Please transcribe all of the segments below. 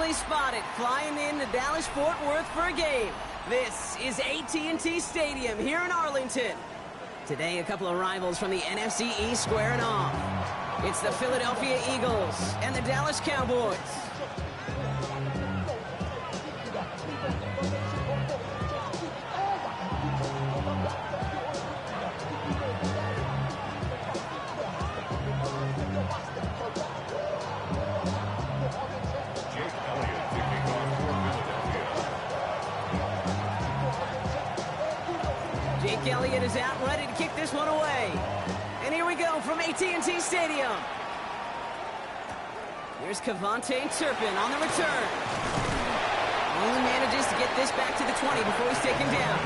Perfectly spotted, flying into Dallas-Fort Worth for a game. This is AT&T Stadium here in Arlington. Today, a couple of rivals from the NFC East squaring off. It's the Philadelphia Eagles and the Dallas Cowboys. Jake Elliott is out ready to kick this one away. And here we go from AT&T Stadium. Here's Kevontae Turpin on the return. Only manages to get this back to the 20 before he's taken down.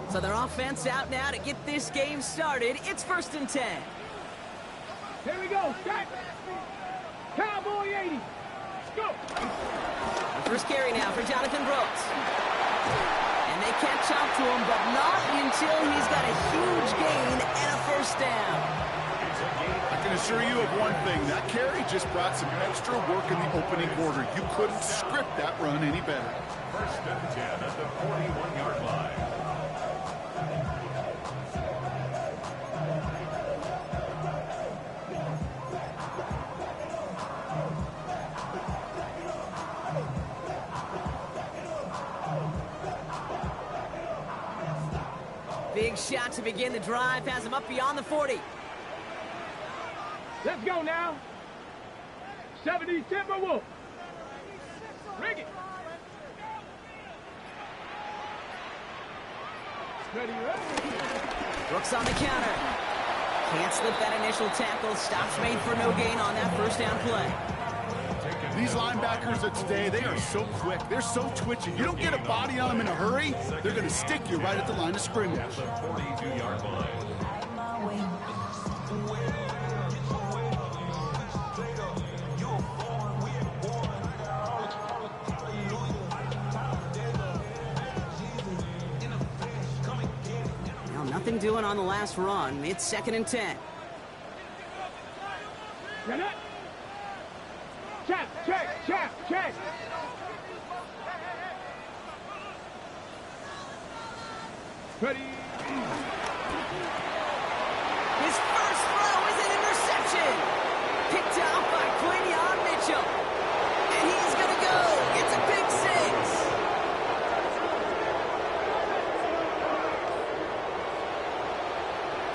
So their offense out now to get this game started. It's 1st and 10. Here we go. Start. Cowboy 80. Let's go. The first carry now for Jonathan Brooks. And they catch up to him, but not until he's got a huge gain and a first down. I can assure you of one thing. That carry just brought some extra work in the opening quarter. You couldn't script that run any better. 1st and 10 at the 41-yard line. Big shot to begin the drive, has him up beyond the 40. Let's go now. 70 Timberwolves. Bring it. Ready, ready. Brooks on the counter. Can't slip that initial tackle. Stops made for no gain on that first down play. These linebackers of today, they are so quick. They're so twitchy. You don't get a body on them in a hurry, they're going to stick you right at the line of scrimmage. At the 42-yard line. Now nothing doing on the last run. It's 2nd and 10. Get it. Check. Ready. His first throw is an interception. Picked off by Quinion Mitchell. And he's going to go. It's a big 6.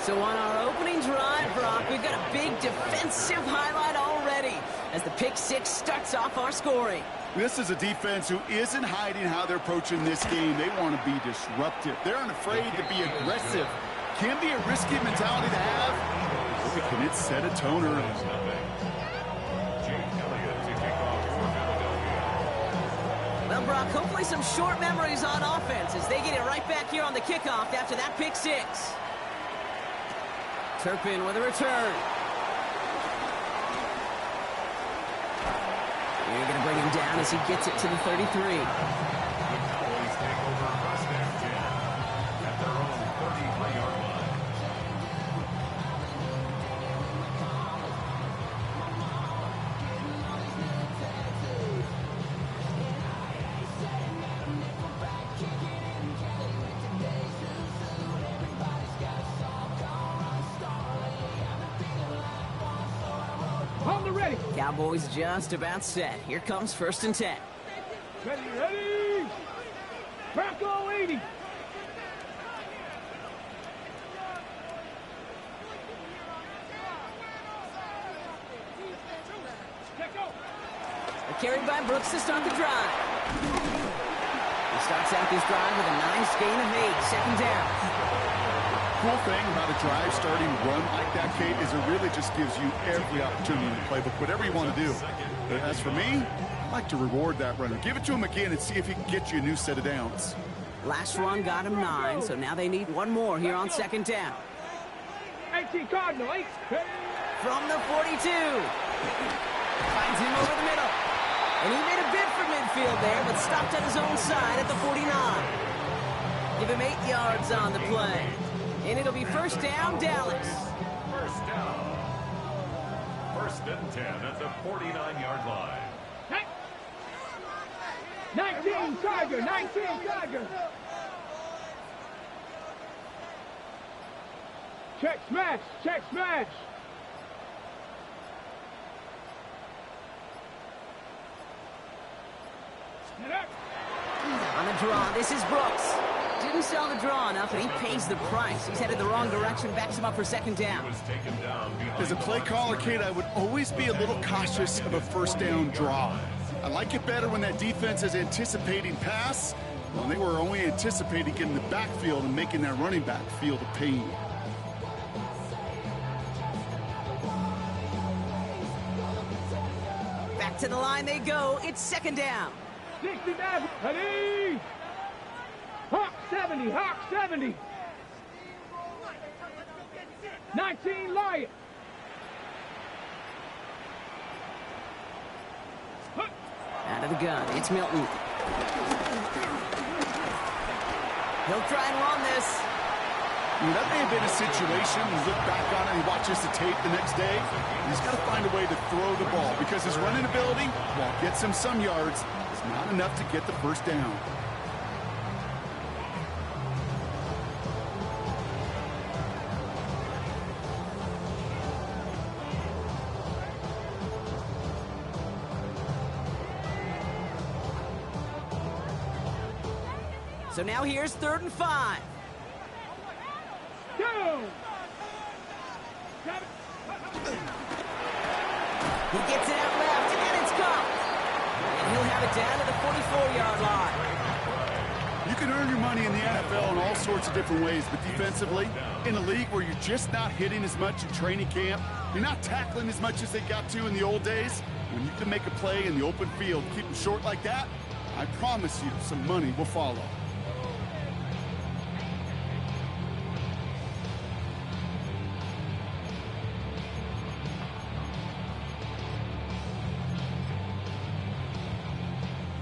So on our opening drive, Brock, we've got a big defensive highlight already as the pick 6 starts off our scoring. This is a defense who isn't hiding how they're approaching this game. They want to be disruptive. They're unafraid to be aggressive. Can be a risky mentality to have. Boy, can it set a tone early. Well, Brock, hopefully some short memories on offense as they get it right back here on the kickoff after that pick 6. Turpin with a return. You're going to bring him down as he gets it to the 33. Cowboys take over 1st and 10 at their own 33-yard line. Ready. Cowboys just about set. Here comes 1st and 10. Ready. Bronco 80. A carry by Brooks to start the drive. He starts out this drive with a nice gain of 8. 2nd down. Cool thing about a drive starting run like that, Kate, is it really just gives you every opportunity in the playbook, whatever you want to do. But as for me, I like to reward that runner. Give it to him again and see if he can get you a new set of downs. Last run got him 9, so now they need one more here on second down. 18 Cardinal, 8. From the 42. Finds him over the middle. And he made a bid for midfield there, but stopped at his own side at the 49. Give him 8 yards on the play. And it'll be first down, Dallas. First down. First and 10 at the 49-yard line. 19 Tiger, 19 Tiger. Check smash, check smash. On the draw, this is Brooks. Didn't sell the draw enough, and he pays the price. He's headed the wrong direction, backs him up for second down. As a play caller, Kate, I would always be a little cautious of a first down draw. I like it better when that defense is anticipating pass, when they were only anticipating getting the backfield and making that running back feel the pain. Back to the line they go. It's second down. 60 Madden, ready? Hawk 70, Hawk 70. 19 Lion. Out of the gun, it's Milton. He'll try and run this. That may have been a situation, you look back on it and watch this tape the next day, he's got to find a way to throw the ball because his running ability, while it gets him some yards, is not enough to get the first down. So now here's 3rd and 5. Go! He gets it out left, and it's caught. And he'll have it down to the 44-yard line. You can earn your money in the NFL in all sorts of different ways, but defensively, in a league where you're just not hitting as much in training camp, you're not tackling as much as they got to in the old days, when you can make a play in the open field, keep them short like that, I promise you some money will follow.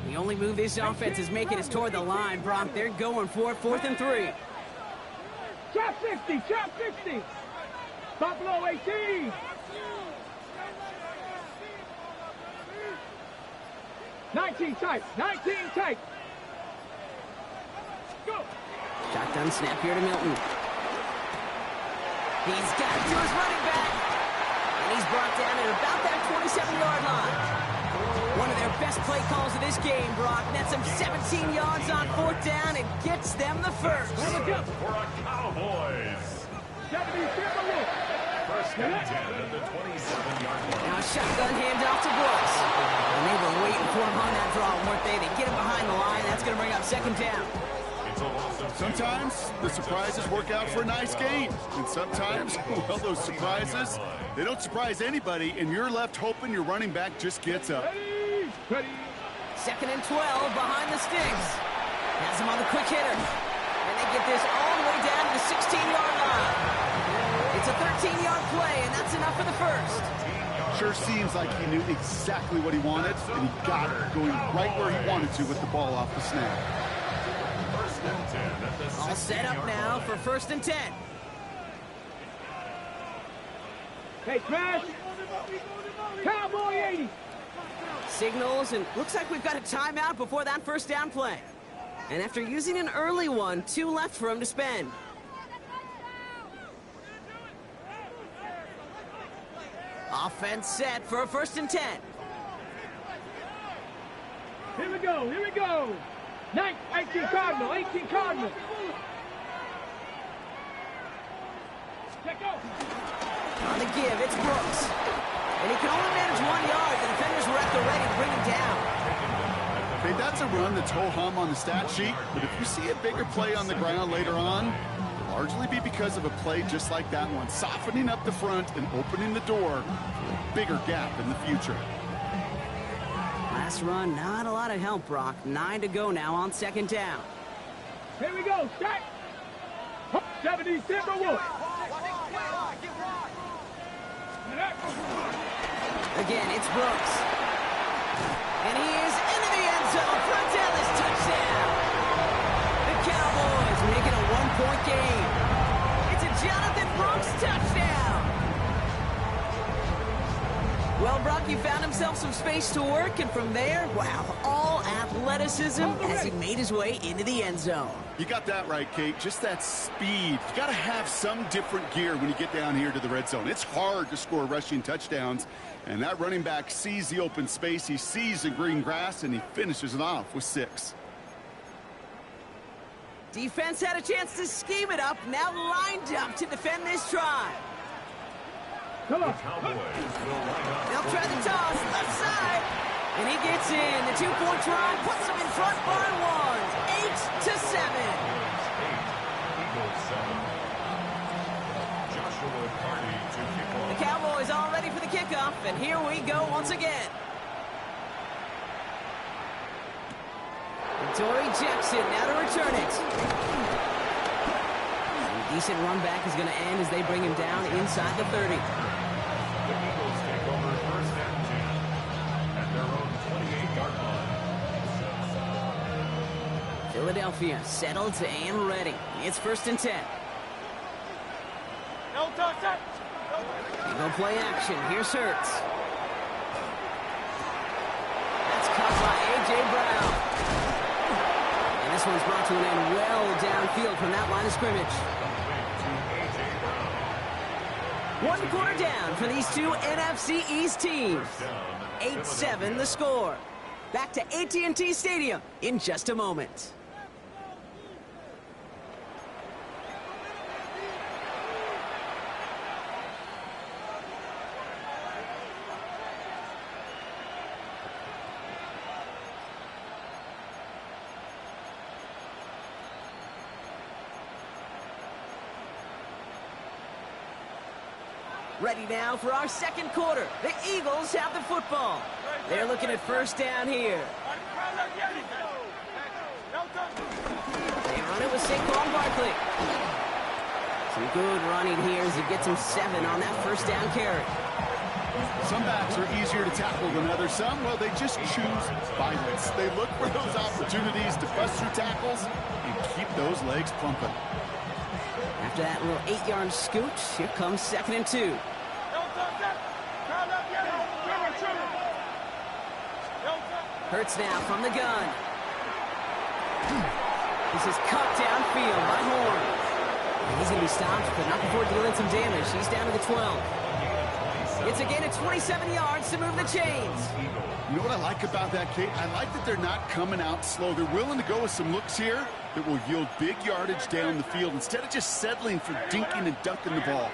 The only move this offense is making is toward the line, Brock. They're going for it, 4th and 3. Chop 60, chop 60. Buffalo 18. 19 tight, 19 tight. Go. Shotgun snap here to Milton. He's got it to his running back. And he's brought down at about that 27-yard line. One of their best play calls of this game, Brock. Nets them 17 yards on 4th down and gets them the first. For a Cowboys. First and 10 at the 27-yard line. Now a shotgun handoff to Brooks. And they were waiting for him on that draw, weren't they? They get him behind the line. That's going to bring up second down. Sometimes the surprises work out for a nice game. And sometimes, well, those surprises, they don't surprise anybody, and you're left hoping your running back just gets up. Ready. 2nd and 12 behind the sticks. Has him on the quick hitter. And they get this all the way down to the 16-yard line. It's a 13-yard play, and that's enough for the first. Sure seems like he knew exactly what he wanted, and he got it, going right where he wanted to with the ball off the snap. First and 10 at the 16-yard All set up now for 1st and 10. Hey, smash. Cowboy 80. Signals, and looks like we've got a timeout before that first down play. And after using an early one, 2 left for him to spend. Offense set for a 1st and 10. Here we go, here we go. 18 Cardinal, 18 Cardinal. Check out. On the give, it's Brooks. And he can only manage 1 yard. The defenders were at the ready to bring him down. Hey, that's a run that's ho-hum on the stat sheet, but if you see a bigger play on the ground later on, it'll largely be because of a play just like that one, softening up the front and opening the door for a bigger gap in the future. Last run, not a lot of help, Brock. 9 to go now on 2nd down. Here we go. Shot. 70 Timberwolves. Again, it's Brooks. And he is into the end zone for a Dallas touchdown. The Cowboys make it a one-point game. It's a Jonathan Brooks touchdown. Well, Brock, he found himself some space to work, and from there, wow, all athleticism as he made his way into the end zone. You got that right, Kate. Just that speed. You got to have some different gear when you get down here to the red zone. It's hard to score rushing touchdowns, and that running back sees the open space, he sees the green grass, and he finishes it off with 6. Defense had a chance to scheme it up, now lined up to defend this drive. Come on. They'll try the toss, left side. And he gets in. The 2-point try puts him in front by 1. 8-7. The Cowboys all ready for the kickoff, and here we go once again. Torrey Jackson now to return it. A decent run back is going to end as they bring him down inside the 30. The Eagles take over first and 10 at their own 28-yard line. Philadelphia settled and ready. It's 1st and 10. They go play action. Here's Hurts. That's caught by A.J. Brown. And this one's brought to an end well downfield from that line of scrimmage. 1 quarter down for these two NFC East teams. 8-7 the score. Back to AT&T Stadium in just a moment. Ready now for our second quarter. The Eagles have the football. They're looking at first down here. They run it with Saquon Barkley. Some good running here as he gets him 7 on that first down carry. Some backs are easier to tackle than others. Some, well, they just choose violence. They look for those opportunities to bust through tackles and keep those legs pumping. After that little 8-yard scooch, here comes 2nd and 2. Hurts now from the gun. This is cut downfield by Horn. And he's going to be stopped, but not before dealing some damage. He's down to the 12. It's a gain of 27 yards to move the chains. You know what I like about that, Kate? I like that they're not coming out slow. They're willing to go with some looks here that will yield big yardage down the field instead of just settling for dinking and dunking the ball.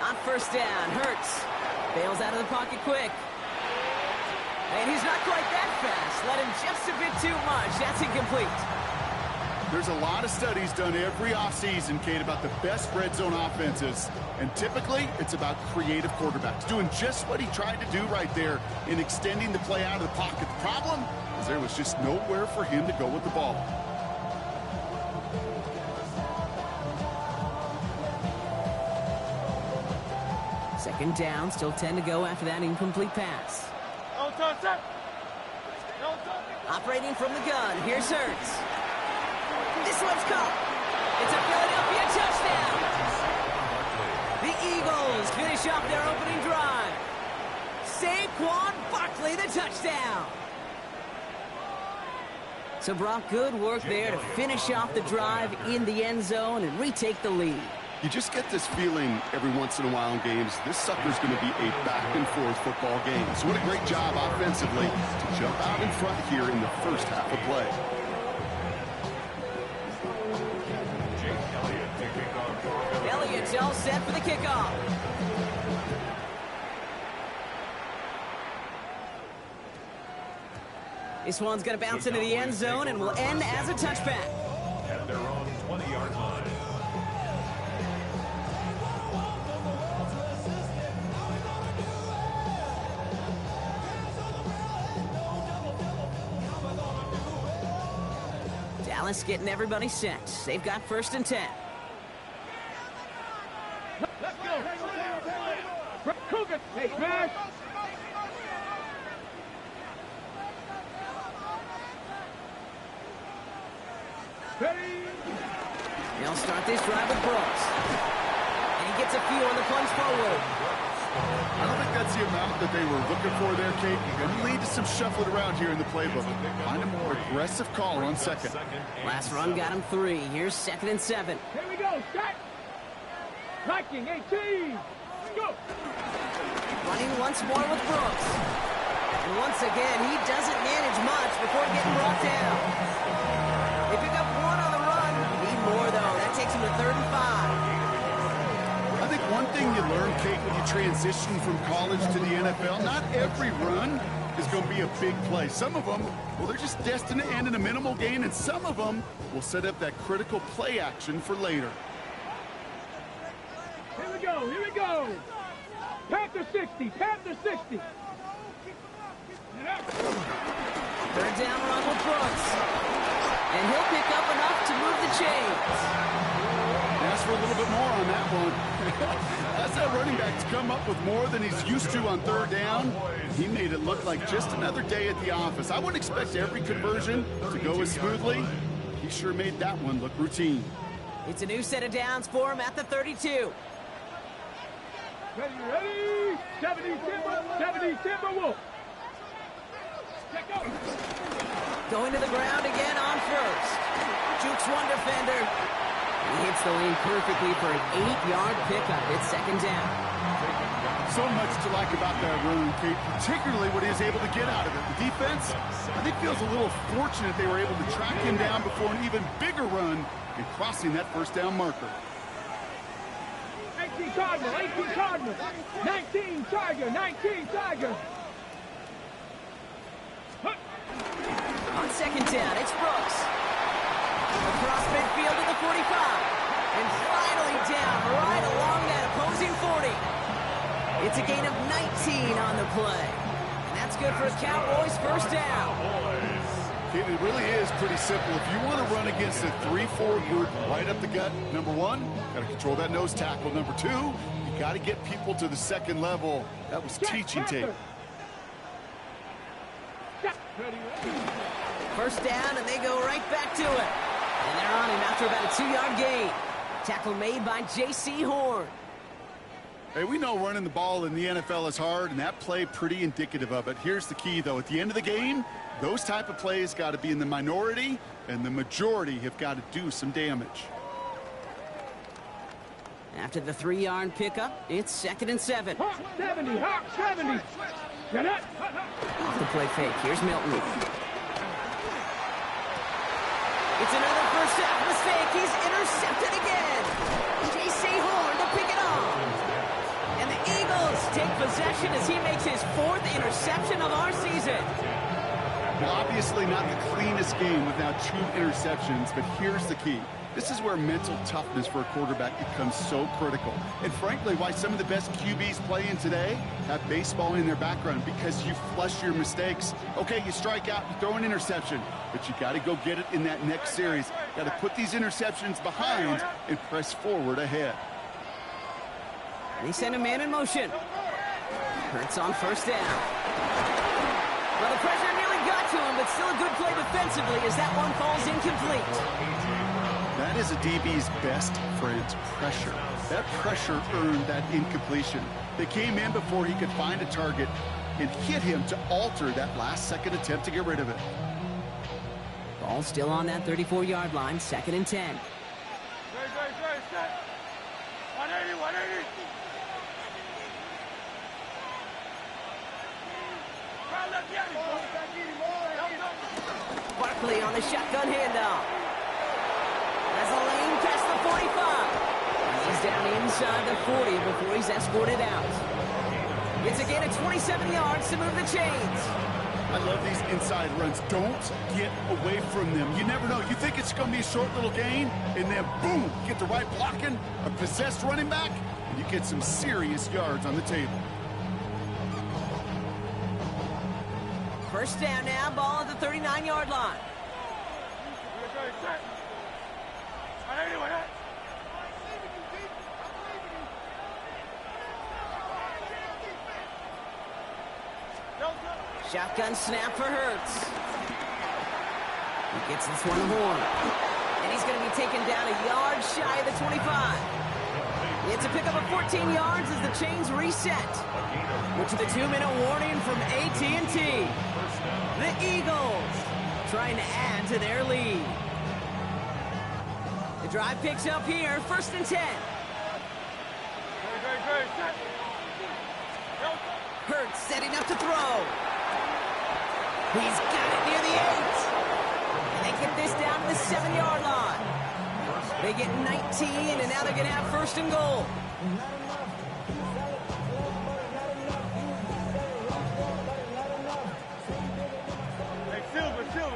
On first down, Hurts bails out of the pocket quick. And he's not quite that fast. Let him just a bit too much. That's incomplete. There's a lot of studies done every offseason, Kate, about the best red zone offenses. And typically, it's about creative quarterbacks doing just what he tried to do right there in extending the play out of the pocket. The problem is there was just nowhere for him to go with the ball. Second down, still 10 to go after that incomplete pass. Operating from the gun, here's Hurts. This one's caught. It's a Philadelphia touchdown. The Eagles finish off their opening drive. Saquon Barkley, the touchdown. So Brock, good work there to finish off the drive in the end zone and retake the lead. You just get this feeling every once in a while in games, this sucker's going to be a back-and-forth football game. So what a great job offensively to jump out in front here in the first half of play. Elliott's all set for the kickoff. This one's going to bounce into the end zone and will end as a touchback. At their own 20-yard line. Dallas getting everybody set. They've got 1st and 10. Let's go. Cougar. Hey, smash. Ready. They'll start this drive with Brooks. And he gets a few on the plunge forward. I don't think that's the amount that they were looking for there, Kate. Going to lead to some shuffling around here in the playbook. Find a more aggressive call on 2nd. Last run got him 3. Here's 2nd and 7. Here we go. Start. Liking 18. Go. Running once more with Brooks. And once again, he doesn't manage much before getting brought down. They pick up 1 on the run. Need more, though. That takes him to 3rd and 5. I think one thing you learn, Kate, when you transition from college to the NFL, not every run is going to be a big play. Some of them, well, they're just destined to end in a minimal gain, and some of them will set up that critical play action for later. Here we go. Here we go. Panther 60. Panther 60. 3rd down run with Brooks. And he'll pick up enough to move the chains. Ask for a little bit more on that one. That's that running back to come up with more than he's used to on 3rd down. He made it look like just another day at the office. I wouldn't expect every conversion to go as smoothly. He sure made that one look routine. It's a new set of downs for him at the 32. Ready, ready. 70 Timber. 70 Timber Wolf. Check out. Going to the ground again on 1st. Jukes one defender. He hits the lane perfectly for an 8-yard pickup. It's 2nd down. So much to like about that run, Kate, particularly what he was able to get out of it. The defense, I think, feels a little fortunate they were able to track him down before an even bigger run and crossing that 1st down marker. 18 Cardinal, 18 Cardinal, 19 Tiger, 19 Tiger. On 2nd down, it's Brooks. Across midfield to the 45. And finally down right along that opposing 40. It's a gain of 19 on the play. And that's good for a Cowboys 1st down. It really is pretty simple. If you want to run against a 3-4 group right up the gut, number 1, got to control that nose tackle. Number 2, you got to get people to the 2nd level. That was teaching tape. 1st down, and they go right back to it. And they're on him after about a 2-yard gain. Tackle made by J.C. Horn. Hey, we know running the ball in the NFL is hard, and that play pretty indicative of it. Here's the key, though. At the end of the game, those type of plays got to be in the minority, and the majority have got to do some damage. After the 3-yard pickup, it's 2nd and 7. Hawk 70, Hawk 70. Get it. Off the play fake. Here's Milton. It's another 1st half mistake. He's intercepted again. J.C. Horn to pick it off. And the Eagles take possession as he makes his 4th interception of our season. Well, obviously not the cleanest game without 2 interceptions, but here's the key. This is where mental toughness for a quarterback becomes so critical. And frankly, why some of the best QBs playing today have baseball in their background, because you flush your mistakes. Okay, you strike out, you throw an interception, but you got to go get it in that next series. Got to put these interceptions behind and press forward ahead. They send a man in motion. Hurts on 1st down. Well, the pressure nearly got to him, but still a good play defensively as that one falls incomplete. That is a DB's best friend, pressure. That pressure earned that incompletion. They came in before he could find a target and hit him to alter that last-second attempt to get rid of it. Ball still on that 34-yard line, 2nd and 10. 180, 180. Barkley on the shotgun handoff. As the lane past the 45. He's down inside the 40 before he's escorted out. It's a gain of 27 yards to move the chains. I love these inside runs. Don't get away from them. You never know. You think it's going to be a short little gain, and then boom, get the right blocking, a possessed running back, and you get some serious yards on the table. 1st down now, ball at the 39-yard line. Shotgun snap for Hurts. He gets this one horn. And he's going to be taken down a yard shy of the 25. It's a pickup of 14 yards as the chains reset. Which is the 2-minute warning from AT&T. The Eagles trying to add to their lead. The drive picks up here, 1st and 10. Hurts setting up to throw. He's got it near the 8. And they get this down to the 7-yard line. They get 19, and now they're going to have 1st and goal.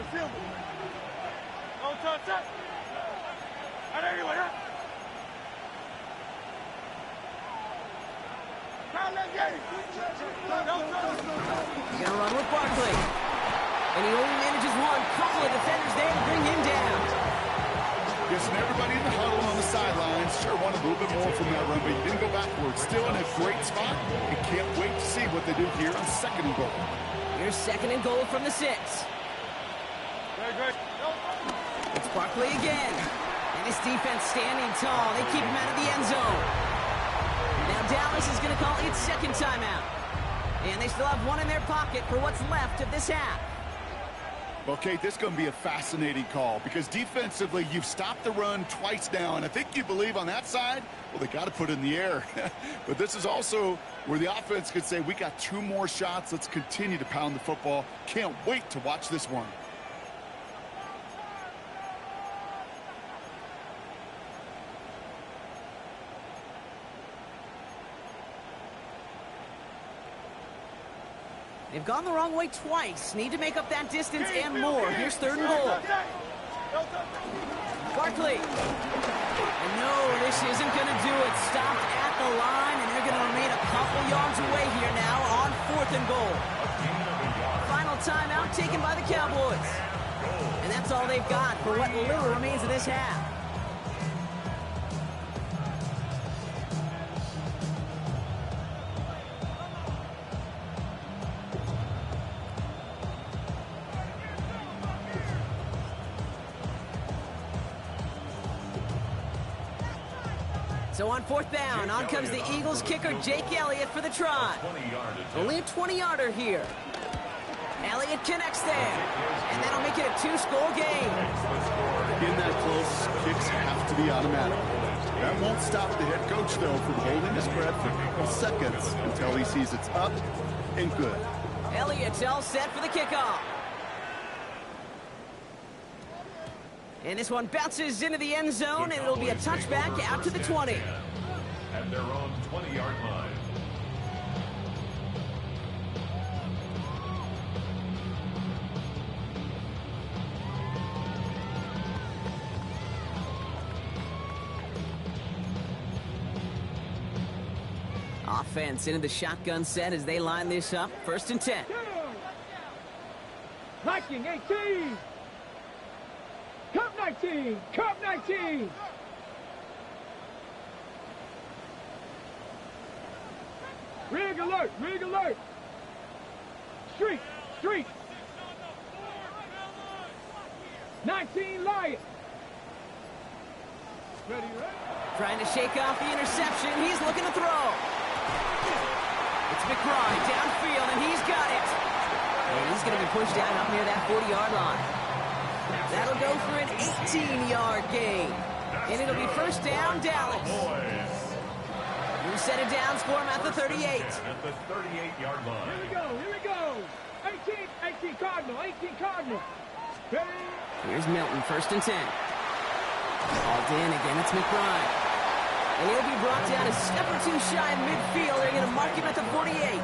Silver. Don't touch that. Anyway, He's going to run with Barkley. And he only manages one. Couple of defenders there to bring him down. Guessing everybody in the huddle on the sidelines sure wanted a little bit more from that run, but he didn't go backwards. Still in a great spot. And can't wait to see what they do here on 2nd and goal. Here's 2nd and goal from the 6. It's Barkley again. And this defense standing tall. They keep him out of the end zone. Now Dallas is going to call its 2nd timeout. And they still have one in their pocket for what's left of this half. Okay, this is going to be a fascinating call because defensively, you've stopped the run twice now, and I think you believe on that side, well, they got to put it in the air. But this is also where the offense could say, we got 2 more shots. Let's continue to pound the football. Can't wait to watch this one. They've gone the wrong way twice. Need to make up that distance and more. Here's 3rd and goal. Barkley. And no, this isn't going to do it. Stopped at the line, and they're going to remain a couple yards away here now on 4th and goal. Final timeout taken by the Cowboys. And that's all they've got for what little remains of this half. So on 4th down, on comes the Eagles kicker, Jake Elliott, for the try. Only a 20-yarder here. Elliott connects there, and that'll make it a 2-score game. In that close, kicks have to be automatic. That won't stop the head coach, though, from holding his breath for a couple seconds until he sees it's up and good. Elliott's all set for the kickoff. And this one bounces into the end zone, and it'll be a touchback out to the 20. At their own 20-yard line. Offense into the shotgun set as they line this up. 1st and 10. Viking 18. Cup 19! Cup 19! Rig alert! Rig alert! Street! Street! 19 Lion! Ready, ready? Trying to shake off the interception. He's looking to throw. It's McBride downfield, and he's got it. And he's going to be pushed down up near that 40-yard line. That'll go for an 18-yard gain. And it'll be 1st down, Dallas. Who set it down for him at the 38. At the 38-yard line. Here we go, here we go. 18 Cardinal, 18 Cardinal. Ready? Here's Milton, 1st and 10. Hauled in again, it's McBride. And he'll be brought down a step or 2 shy of midfield. They're going to mark him at the 48.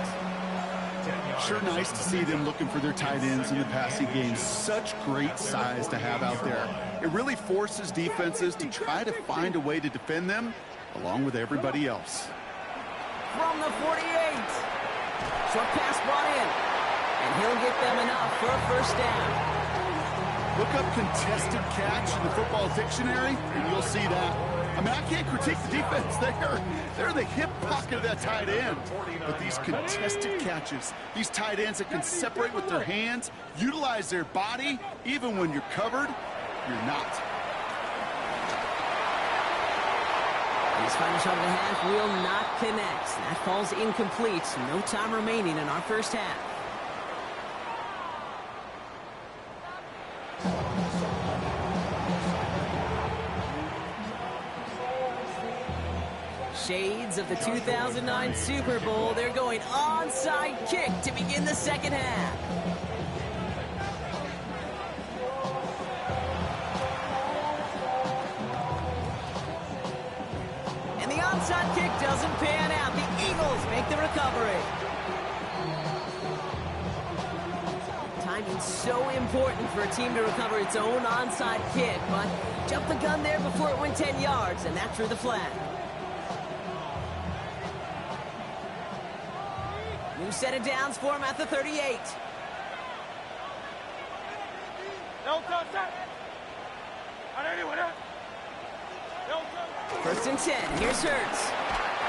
Sure nice to see them looking for their tight ends in the passing game. Such great size to have out there. It really forces defenses to try to find a way to defend them along with everybody else. From the 48. Short pass brought in. And he'll get them enough for a 1st down. Look up contested catch in the football dictionary, and you'll see that. I mean, I can't critique the defense. They're the hip pocket of that tight end. But these contested catches, these tight ends that can separate with their hands, utilize their body, even when you're covered, you're not. His final shot of the half will not connect. That falls incomplete. No time remaining in our first half. Shades of the 2009 Super Bowl. They're going onside kick to begin the second half. And the onside kick doesn't pan out. The Eagles make the recovery. Timing's so important for a team to recover its own onside kick, but jumped the gun there before it went 10 yards, and that drew the flag. New set of downs for him at the 38. First and 10. Here's Hurts.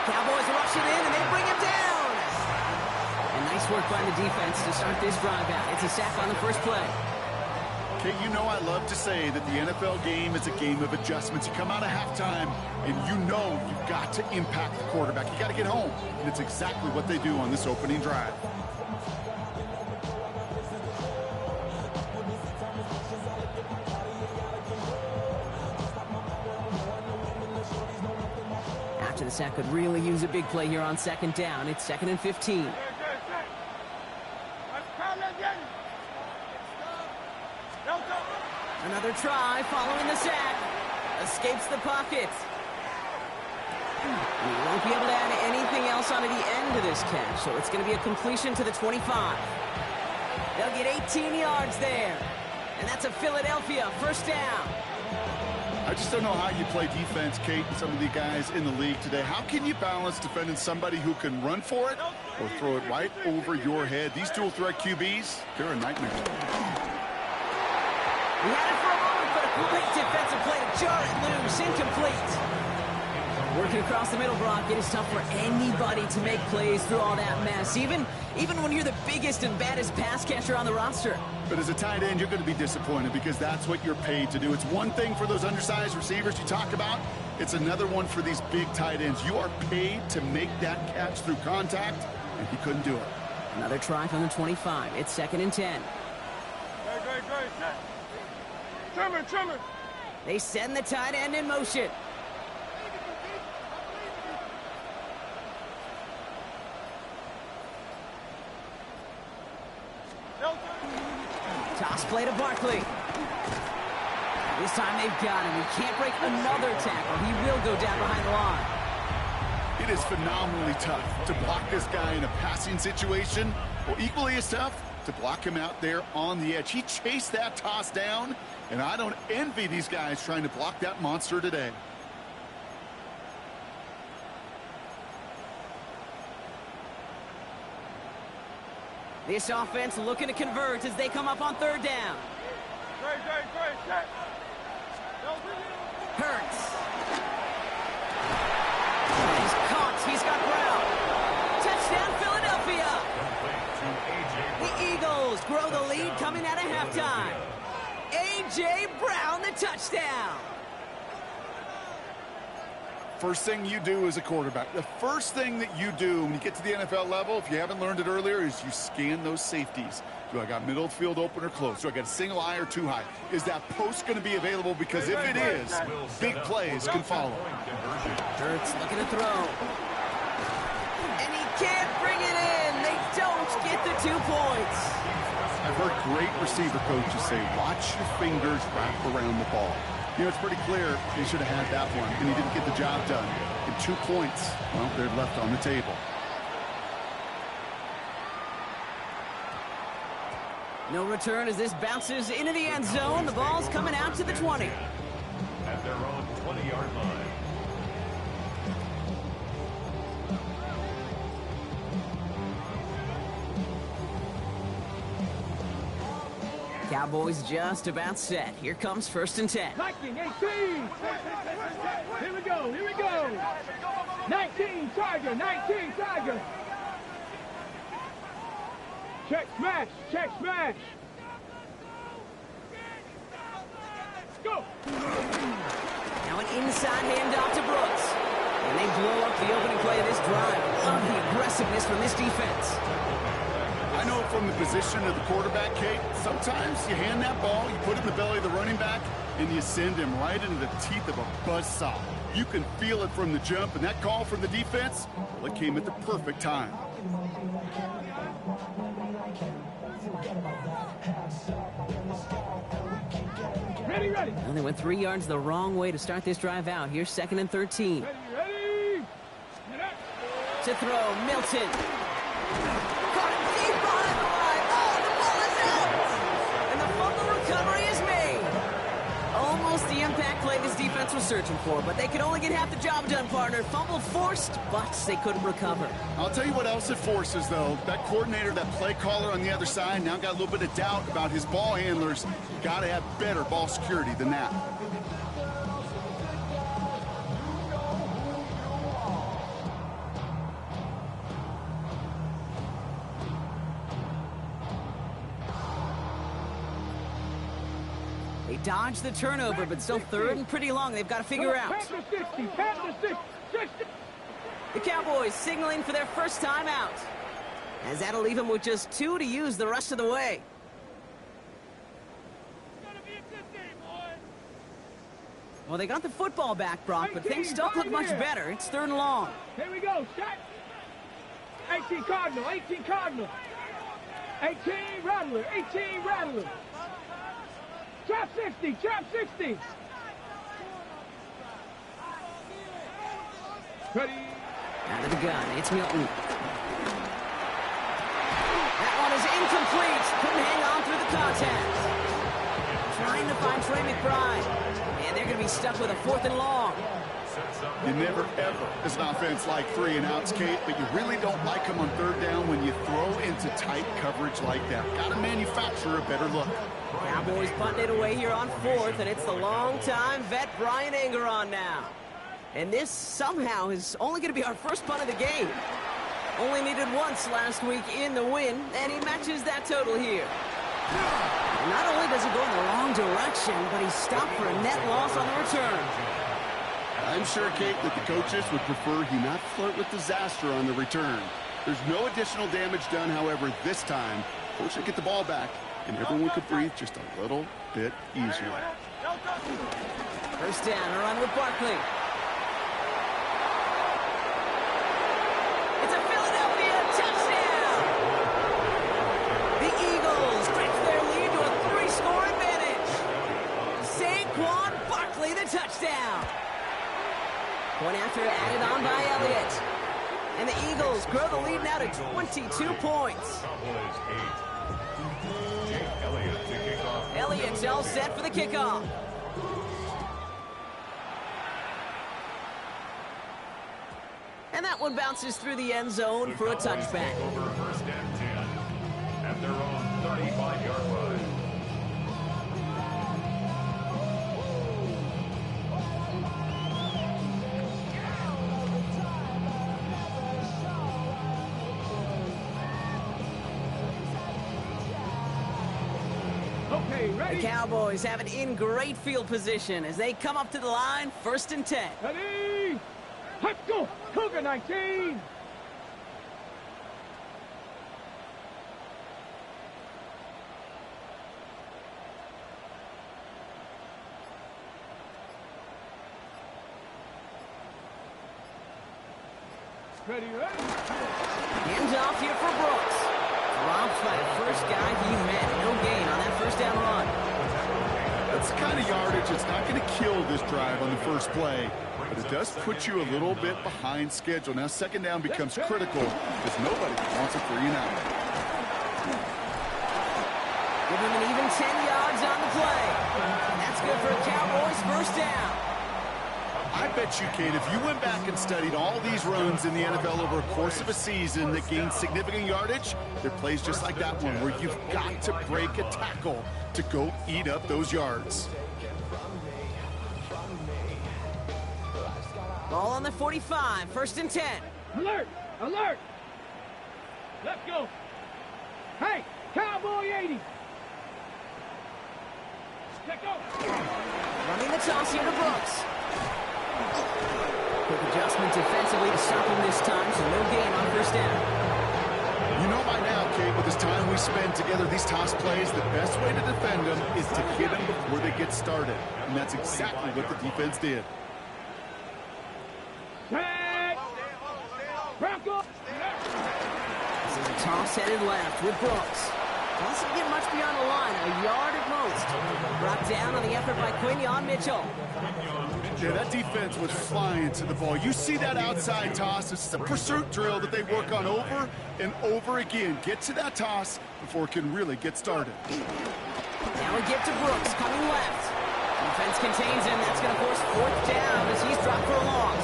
Cowboys rush it in, and they bring him down. And nice work by the defense to start this drive out. It's a sack on the first play. Okay, you know I love to say that the NFL game is a game of adjustments. You come out of halftime, and you know you've got to impact the quarterback. You got to get home, and it's exactly what they do on this opening drive. After the sack could really use a big play here on second down. It's 2nd and 15. Another try following the sack. Escapes the pocket. We won't be able to add anything else onto the end of this catch, so it's going to be a completion to the 25. They'll get 18 yards there. And that's a Philadelphia first down. I just don't know how you play defense, Kate, and some of the guys in the league today. How can you balance defending somebody who can run for it or throw it right over your head? These dual threat QBs, they're a nightmare. He had it for a moment, but a great defensive play to jar it loose. Incomplete. Working across the middle, Brock, it is tough for anybody to make plays through all that mess, even when you're the biggest and baddest pass catcher on the roster. But as a tight end, you're going to be disappointed because that's what you're paid to do. It's one thing for those undersized receivers you talk about. It's another one for these big tight ends. You are paid to make that catch through contact, and he couldn't do it. Another try from the 25. It's 2nd and 10. Trimmer. They send the tight end in motion. Toss play to Barkley. This time they've got him. He can't break another tackle. He will go down behind the line. It is phenomenally tough to block this guy in a passing situation. Well, equally as tough to block him out there on the edge. He chased that toss down, and I don't envy these guys trying to block that monster today. This offense looking to convert as they come up on third down. Hurts. He's caught. He's got Brown. Touchdown, Philadelphia. The Eagles grow the lead coming out of halftime. A.J. Brown, the touchdown. First thing you do as a quarterback, the first thing that you do when you get to the NFL level, if you haven't learned it earlier, is you scan those safeties. Do I got middle field open or close? Do I got a single eye or too high? Is that post going to be available? Because if it is, big plays can follow. Hurts looking to throw. And he can't bring it in. They don't get the 2 points. I've heard great receiver coaches say, watch your fingers wrap around the ball. You know, it's pretty clear he should have had that one, and he didn't get the job done. And 2 points, well, they're left on the table. No return as this bounces into the end zone. The ball's coming out to the 20. At their own 20-yard line. Cowboys just about set. Here comes 1st and 10. Viking 18. Here we go. Here we go. 19 Tiger. 19 Tiger. Check smash. Check smash. Go. Now an inside handoff to Brooks. And they blow up the opening play of this drive. Love the aggressiveness from this defense. I know from the position of the quarterback, Kate, sometimes you hand that ball, you put it in the belly of the running back, and you send him right into the teeth of a buzzsaw. You can feel it from the jump, and that call from the defense, well, it came at the perfect time. Ready, ready. Well, they went 3 yards the wrong way to start this drive out. Here's 2nd and 13. Ready, ready. Get up. To throw, Milton. Caught it deep behind the line. Oh, the ball is out! And the fumble recovery is made. Almost the impact play this defense was searching for, but they could only get half the job done, partner. Fumble forced, but they couldn't recover. I'll tell you what else it forces, though. That coordinator, that play caller on the other side, now got a little bit of doubt about his ball handlers. Got to have better ball security than that. They dodged the turnover, but still 3rd and pretty long. They've got to figure out. Pass to 60. Pass to 60. 60. The Cowboys signaling for their first time out, as that'll leave them with just 2 to use the rest of the way. Well, they got the football back, Brock, but things don't look much better. It's 3rd and long. Here we go. Shot. 18 Cardinal. 18 Cardinal. 18 Rattler. 18 Rattler. Trap 60. Trap 60. Ready. Out of the gun, it's Milton. That one is incomplete. Couldn't hang on through the contact. Trying to find Trey McBride. And they're going to be stuck with a 4th and long. You never, ever, as an offense, like 3 and outs, Kate, but you really don't like them on 3rd down when you throw into tight coverage like that. Got to manufacture a better look. Cowboys punting it away here on 4th, and it's the long-time vet Brian Engeron now. And this somehow is only going to be our first punt of the game. Only needed once last week in the win, and he matches that total here. And not only does he go in the wrong direction, but he's stopped for a net loss on the return. I'm sure, Kate, that the coaches would prefer he not flirt with disaster on the return. There's no additional damage done, however, this time. Coach would get the ball back, and everyone could breathe just a little bit easier. First down, a run with Barkley. It's a Philadelphia touchdown! The Eagles stretch their lead to a 3-score advantage. Saquon Barkley, the touchdown. Point after added on by Elliott. And the Eagles grow the lead now to 22 points. Elliott's all set for the kickoff. And that one bounces through the end zone for a touchback. Over 1st and 10 at their own 35-yard line. Okay, ready. The Cowboys have it in great field position as they come up to the line, 1st and 10. Ready. Let's go. Cougar 19. Ready, ready. Hands off here for Brooks. Dropped by the first guy he met. No gain on that first down run. That's the kind of yardage that's not going to kill this drive on the first play, but it does put you a little bit behind schedule. Now, 2nd down becomes critical because nobody wants a 3 and out. Give him an even 10 yards on the play. And that's good for a Cowboys first down. I bet you, Kate, if you went back and studied all these runs in the NFL over a course of a season that gained significant yardage, there are plays just like that one where you've got to break a tackle to go eat up those yards. Ball on the 45, 1st and 10. Alert! Alert! Let's go. Hey, Cowboy 80. Let's go. Running the toss here to Brooks. Quick adjustment defensively to stop him this time, so no gain on 1st down. You know by now, Kate, with this time we spend together these toss plays, the best way to defend them is to hit them before they get started. And that's exactly what the defense did. Set. Bronco. This is a toss headed left with Brooks. Doesn't get much beyond the line, a yard at most. Brought down on the effort by Quinion Mitchell. Yeah, that defense was flying to the ball. You see that outside toss. This is a pursuit drill that they work on over and over again. Get to that toss before it can really get started. Now we get to Brooks, coming left. Defense contains him. That's going to force 4th down as he's dropped for a loss.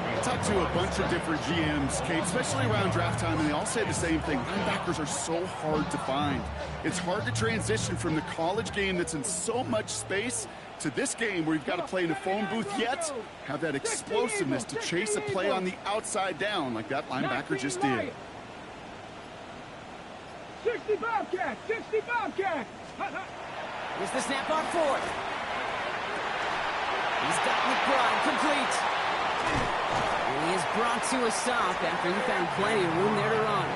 I talked to a bunch of different GMs, Kate, especially around draft time, and they all say the same thing. Linebackers are so hard to find. It's hard to transition from the college game that's in so much space to this game where you've got to play in a phone booth, yet have that explosiveness to chase a play on the outside down like that linebacker just did. 60 Bobcat, 60 Bobcat. Here's the snap on 4th. He's got McBride complete. And he is brought to a stop after he found plenty of room there to run.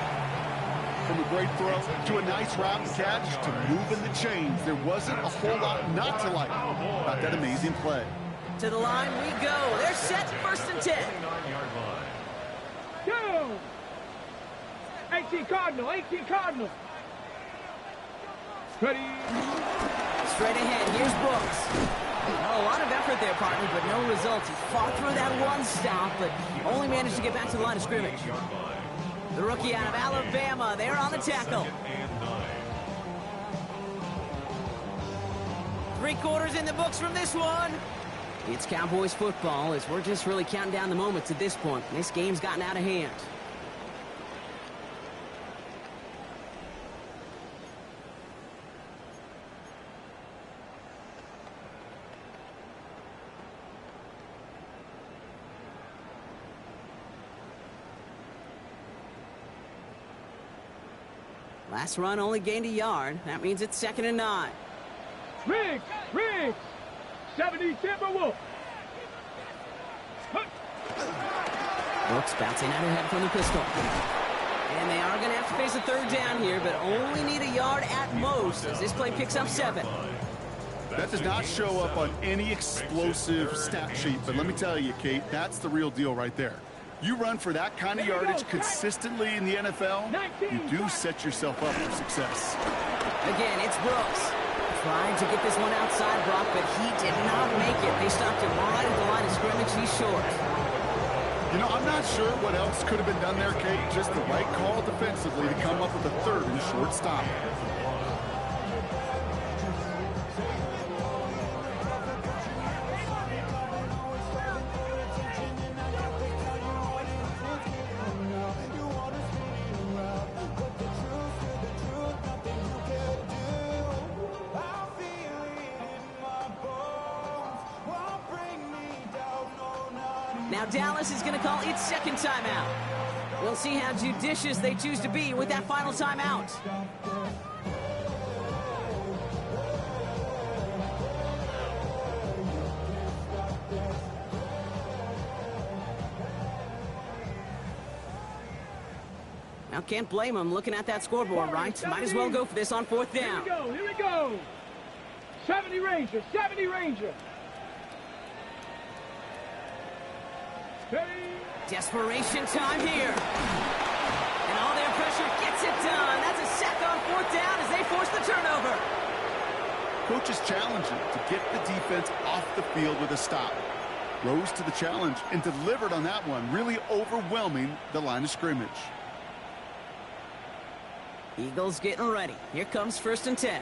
From a great throw to a nice route and catch to moving the chains, there wasn't a whole lot not to like about that amazing play. To the line we go. They're set, 1st and 10. Go. 18 Cardinal, 18 Cardinal. Ready. Straight ahead, here's Brooks. Oh, a lot of effort there, partner, but no results. He fought through that one stop, but only managed to get back to the line of scrimmage. The rookie out of Alabama, they're on the tackle. 3 quarters in the books from this one. It's Cowboys football as we're just really counting down the moments at this point. This game's gotten out of hand. Last run only gained a yard. That means it's 2nd and 9. Riggs, Riggs. 70 Timberwolf. Brooks bouncing out ahead from the pistol. And they are going to have to face a 3rd down here, but only need a yard at most as this play picks up 7. That does not show up on any explosive stat sheet, but let me tell you, Kate, that's the real deal right there. You run for that kind of yardage consistently in the NFL, you do set yourself up for success. Again, it's Brooks. Trying to get this one outside, Brock, but he did not make it. They stopped him right at the line of scrimmage. He's short. You know, I'm not sure what else could have been done there, Kate. Just the right call defensively to come up with a 3rd and short stop. Now Dallas is going to call its 2nd timeout. We'll see how judicious they choose to be with that final timeout. Now can't blame them looking at that scoreboard, right? Might as well go for this on 4th down. Here we go. 70 Ranger, 70 Ranger. Desperation time here. And all their pressure gets it done. That's a sack on 4th down as they force the turnover. Coach is challenging to get the defense off the field with a stop. Rose to the challenge and delivered on that one, really overwhelming the line of scrimmage. Eagles getting ready. Here comes 1st and 10.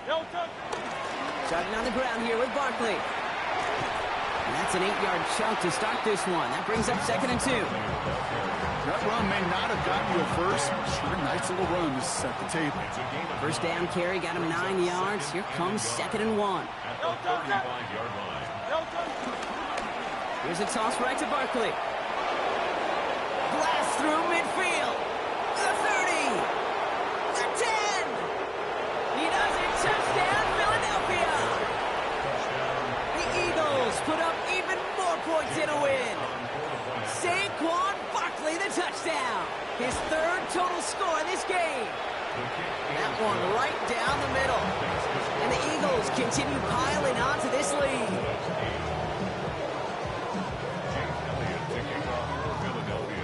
Starting on the ground here with Barkley. And that's an 8-yard chunk to start this one. That brings up 2nd and 2. That run may not have gotten you a first. Sure, nice little run to set the table. First down carry got him 9 yards. Here comes 2nd and 1. Here's a toss right to Barkley. Blast through midfield. The 30. The 10. He does it. Touchdown, Philadelphia. The Eagles put up even more points in a win. Saquon Barkley, the touchdown. His 3rd total score this game. That one right down the middle. And the Eagles continue piling on to this lead.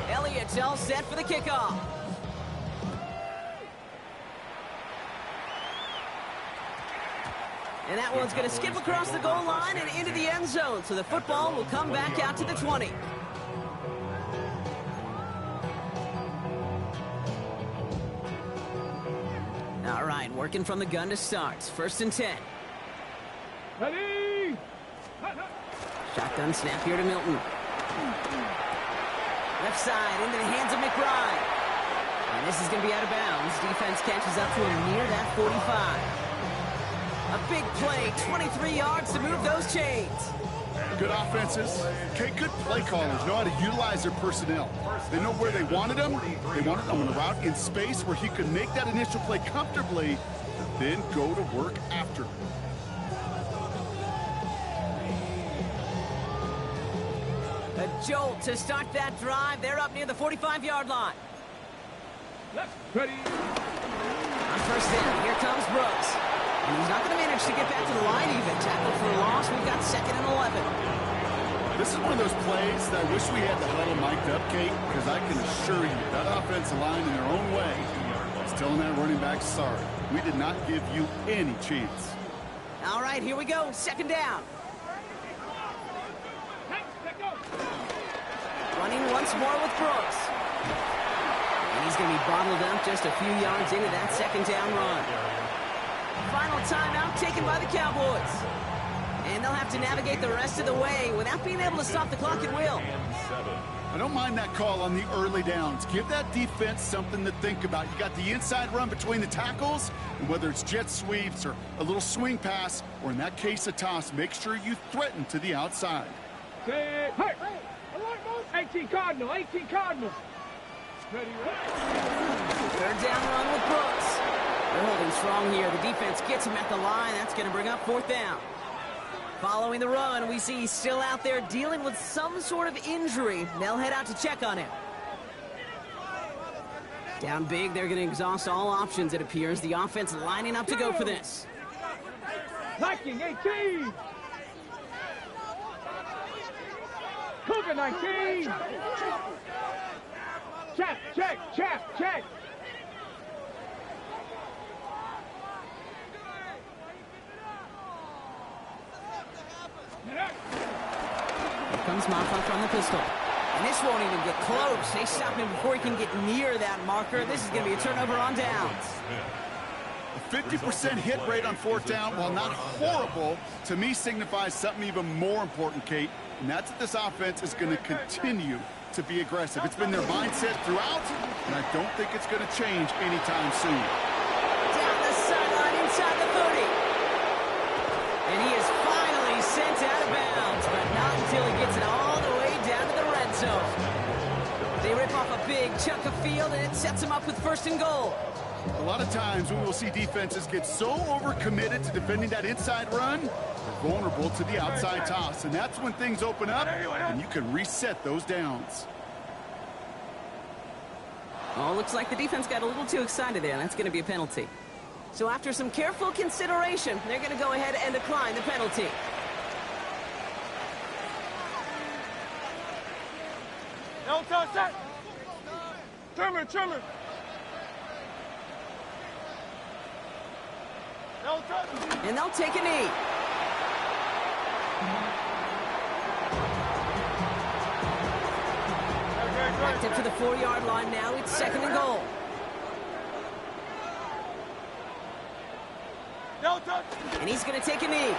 Elliott's all set for the kickoff. And that one's going to skip across the goal line and into the end zone. So the football will come back out to the 20. All right, working from the gun to start. 1st and 10. Ready? Shotgun snap here to Milton. Left side into the hands of McBride. And this is going to be out of bounds. Defense catches up to him near that 45. A big play, 23 yards to move those chains. Good offenses. Okay, good play callers know how to utilize their personnel. They know where they wanted them. They wanted them on a route in space where he could make that initial play comfortably, then go to work after. A jolt to start that drive. They're up near the 45-yard line. Ready? On 1st down, here comes Brooks. And he's not going to manage to get back to the line even. Tackle for a loss. We've got 2nd and 11. This is one of those plays that I wish we had the huddle mic'd up, Kate, because I can assure you that offensive line in their own way is telling that running back, sorry, we did not give you any chance. All right, here we go. 2nd down. Running once more with Brooks. And he's going to be bottled up just a few yards into that 2nd down run. Final timeout taken by the Cowboys. And they'll have to navigate the rest of the way without being able to stop the clock at will. I don't mind that call on the early downs. Give that defense something to think about. You got the inside run between the tackles, and whether it's jet sweeps or a little swing pass, or in that case a toss, make sure you threaten to the outside. Hey! 18 Cardinal, 18 Cardinal. Ready? 3rd down run with Brooks. They're holding strong here. The defense gets him at the line. That's going to bring up 4th down. Following the run, we see he's still out there dealing with some sort of injury. They'll head out to check on him. Down big, they're going to exhaust all options, it appears. The offense lining up to go for this. Liking 18. Cougar 19. Check. Here comes Moffat on the pistol. And this won't even get close. They stop him before he can get near that marker. This is going to be a turnover on downs. A 50% hit rate on 4th down, while not horrible, to me signifies something even more important, Kate. And that's that this offense is going to continue to be aggressive. It's been their mindset throughout, and I don't think it's going to change anytime soon. Down the sideline inside the 30. And he is finally sent out of bounds, but not until he gets it all the way down to the red zone. They rip off a big chunk of field, and it sets them up with 1st and goal. A lot of times we will see defenses get so overcommitted to defending that inside run, they're vulnerable to the outside toss. And that's when things open up, and you can reset those downs. Well, looks like the defense got a little too excited there, and that's going to be a penalty. So after some careful consideration, they're going to go ahead and decline the penalty. No touch that. Trimmer. No touch. And they'll take a knee. Backed up to the 4-yard line now. It's 2nd and goal. And he's going to take a knee.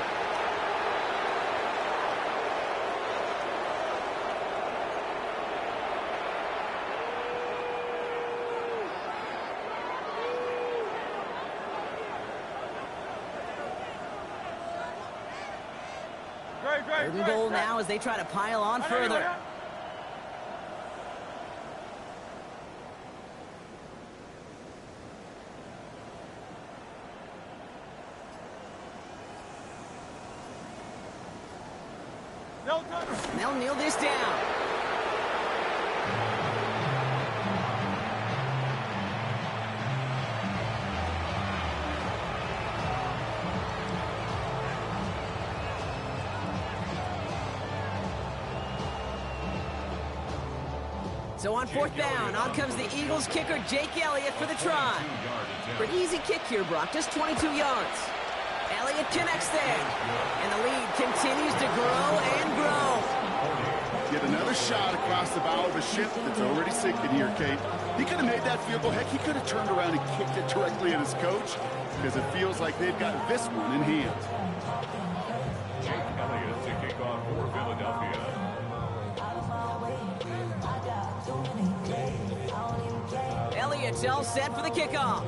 Third and goal now as they try to pile on further. They'll kneel this down. So on fourth down, on comes the Eagles kicker, Jake Elliott, for the try. Pretty easy kick here, Brock, just 22 yards. Elliott connects there, and the lead continues to grow and grow. Get another shot across the bow of a ship that's already sinking here, Kate. He could have made that field goal. Heck, he could have turned around and kicked it directly at his coach, because it feels like they've got this one in hand. Jake Elliott to kick off for Philadelphia. Elliott's all set for the kickoff.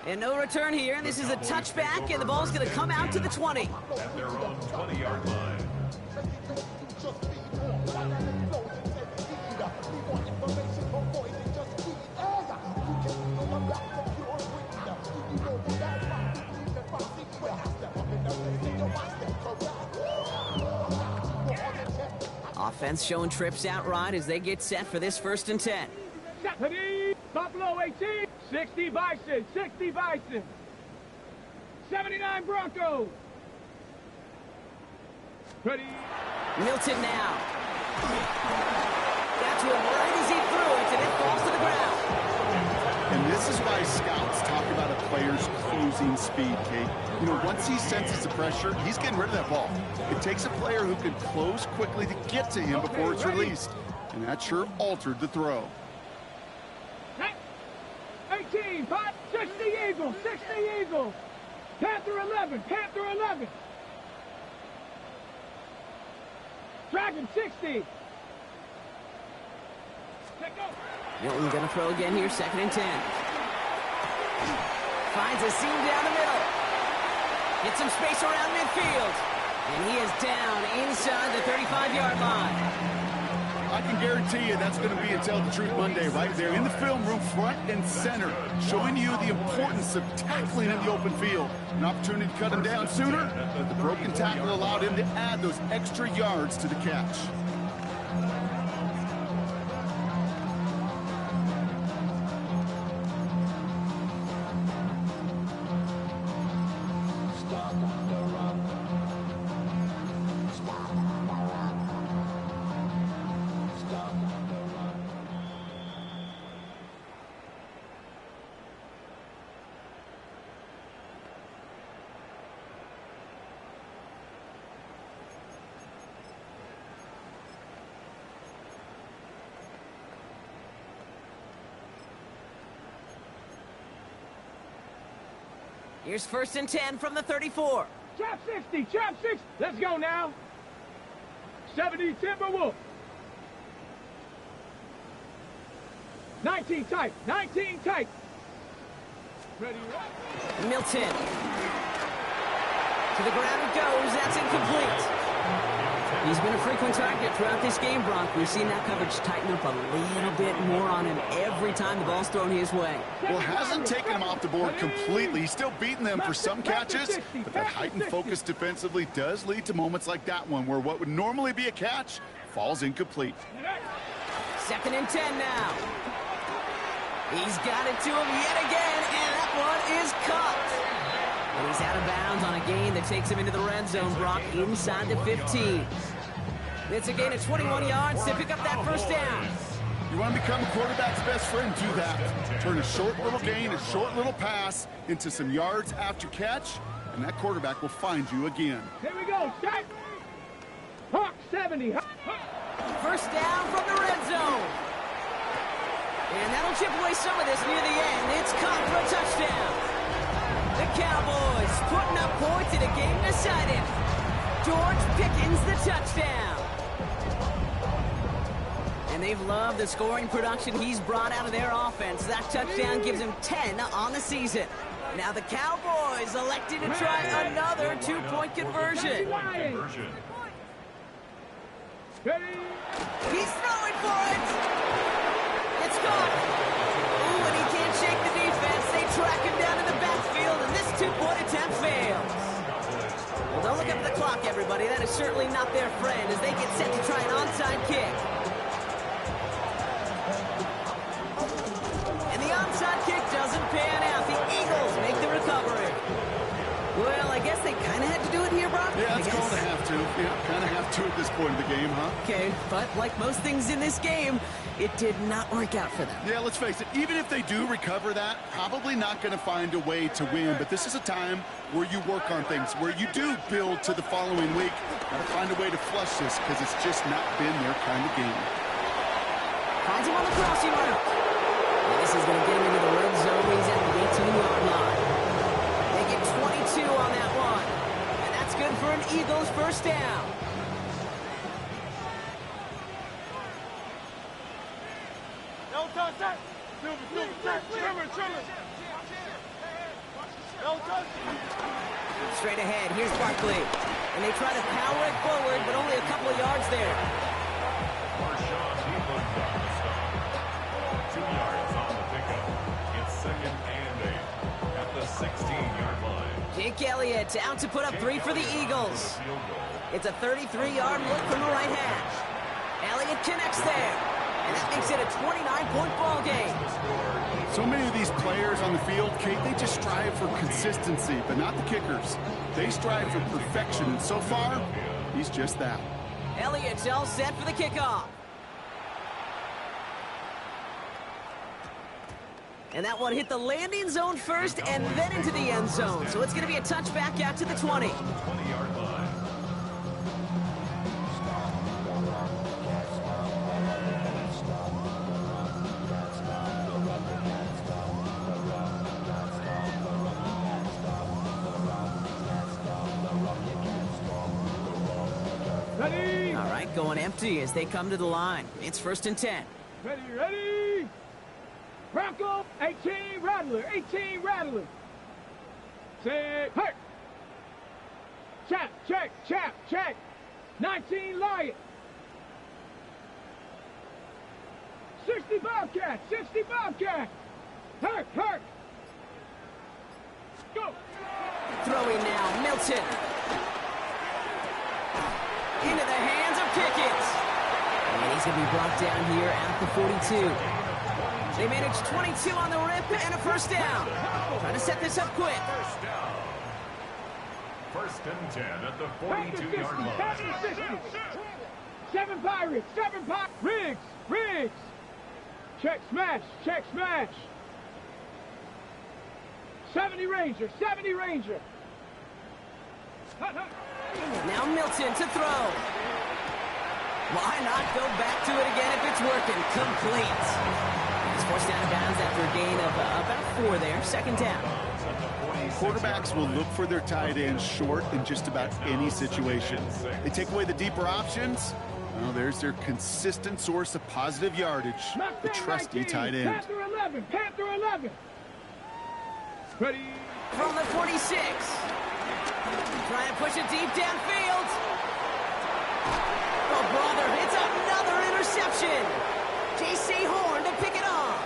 And no return here. This is a touchback, and the ball's going to come out to the 20. At their own 20-yard line. Offense showing trips out right as they get set for this 1st and 10. Buffalo 18, 60 Bison, 60 Bison, 79 Broncos. Ready? Milton now. That's one right as he threw it, and it falls to the ground. And this is why scouts talk about a player's closing speed, Kate. You know, once he senses the pressure, he's getting rid of that ball. It takes a player who can close quickly to get to him before it's released. And that sure altered the throw. 18, 5, 60 Eagles, 60 Eagles. Panther 11, Panther 11. Dragon 60. Milton going to throw again here, 2nd and 10. Finds a seam down the middle. Gets some space around midfield. And he is down inside the 35-yard line. I can guarantee you that's going to be a Tell the Truth Monday right there in the film room, front and center, showing you the importance of tackling in the open field. An opportunity to cut him down sooner, but the broken tackle allowed him to add those extra yards to the catch. Here's 1st and 10 from the 34. Trap 60, trap 60. Let's go now. 70 Timberwolf. 19 tight, 19 tight. Ready, right? Milton. To the ground it goes. That's incomplete. He's been a frequent target throughout this game, Brock. We've seen that coverage tighten up a little bit more on him every time the ball's thrown his way. Well, hasn't taken him off the board completely. He's still beating them for some catches, but that heightened focus defensively does lead to moments like that one where what would normally be a catch falls incomplete. 2nd and 10 now. He's got it to him yet again, and that one is caught. And he's out of bounds on a gain that takes him into the red zone, Brock, inside the 15. It's a gain of 21 yards to pick up that 1st down. You want to become a quarterback's best friend, do that. Turn a short little gain, a short little pass into some yards after catch, and that quarterback will find you again. Here we go, start. Hawk 70. 1st down from the red zone. And that'll chip away some of this near the end. It's caught for a touchdown. The Cowboys putting up points in a game decided. George Pickens the touchdown. And they've loved the scoring production he's brought out of their offense. That touchdown gives him 10 on the season. Now the Cowboys elected to try another two-point conversion. He's throwing for it. It's caught. Ooh, and he can't shake the defense. They track him down in the backfield, and this two-point attempt fails. Well, don't look up at the clock, everybody. That is certainly not their friend as they get set to try an onside kick. And the onside kick doesn't pan out. The Eagles make the recovery. Well, I guess they kind of had to do it here, Brock. Yeah, it's going to have to. Yeah, kind of have to at this point in the game, huh? Okay, but like most things in this game, it did not work out for them. Yeah, let's face it, even if they do recover that, probably not going to find a way to win. But this is a time where you work on things, where you do build to the following week. Got to find a way to flush this because it's just not been their kind of game. Finds him on the crossing route. And this is going to get him into the red zone. He's at the 18-yard line. They get 22 on that one. And that's good for an Eagles first down. Straight ahead, here's Barkley. And they try to power it forward, but only a couple of yards there. 2 yards on the pickup. It's 2nd and 8 at the 16-yard line. Jake Elliott out to put up 3 for the Eagles. It's a 33-yard look from the right hash. Elliott connects there. And that makes it a 29-point ball game. So many of these players on the field, Kate, they just strive for consistency, but not the kickers. They strive for perfection, and so far, he's just that. Elliott's all set for the kickoff. And that one hit the landing zone first and then into the end zone. So it's going to be a touchback out to the 20. 20-yard line. Ready? All right, going empty as they come to the line. It's 1st and 10. Ready? Bronco, 18 Rattler, 18 Rattler. Set, hurt. Check. 19 Lion. 60 Bobcat. Hurt. Go. Throwing now, Milton. Into the hands of Pickens. And he's going to be brought down here at the 42. They managed 22 on the rip and a first down. Trying to set this up quick. First down. 1st and 10 at the 42-yard line. 7 Pirates. Riggs. Check smash. 70 Ranger. Now Milton to throw. Why not go back to it again if it's working? Complete. He's forced down of bounds after a gain of about 4 there. 2nd down. Quarterbacks will look for their tight ends short in just about any situation. They take away the deeper options. Well, there's their consistent source of positive yardage, the trusty tight end. Panther 11. Ready? From the 46. Trying to push it deep downfield. Oh, brother, it's another interception. J.C. Horn to pick it off.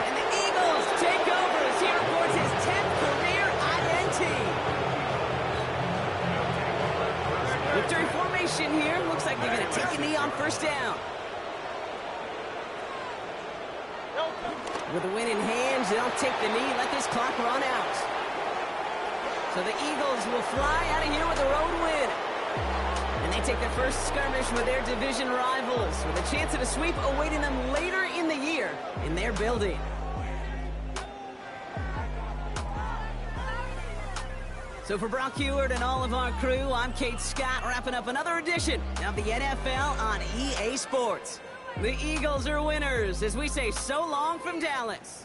And the Eagles take over as he records his 10th career INT. Victory formation here. Looks like they're going to take a knee on 1st down. With the win in hand, they'll take the knee, let this clock run out. So the Eagles will fly out of here with a road win. And they take their first skirmish with their division rivals, with a chance at a sweep awaiting them later in the year in their building. So for Brock Heward and all of our crew, I'm Kate Scott, wrapping up another edition of the NFL on EA Sports. The Eagles are winners as we say so long from Dallas.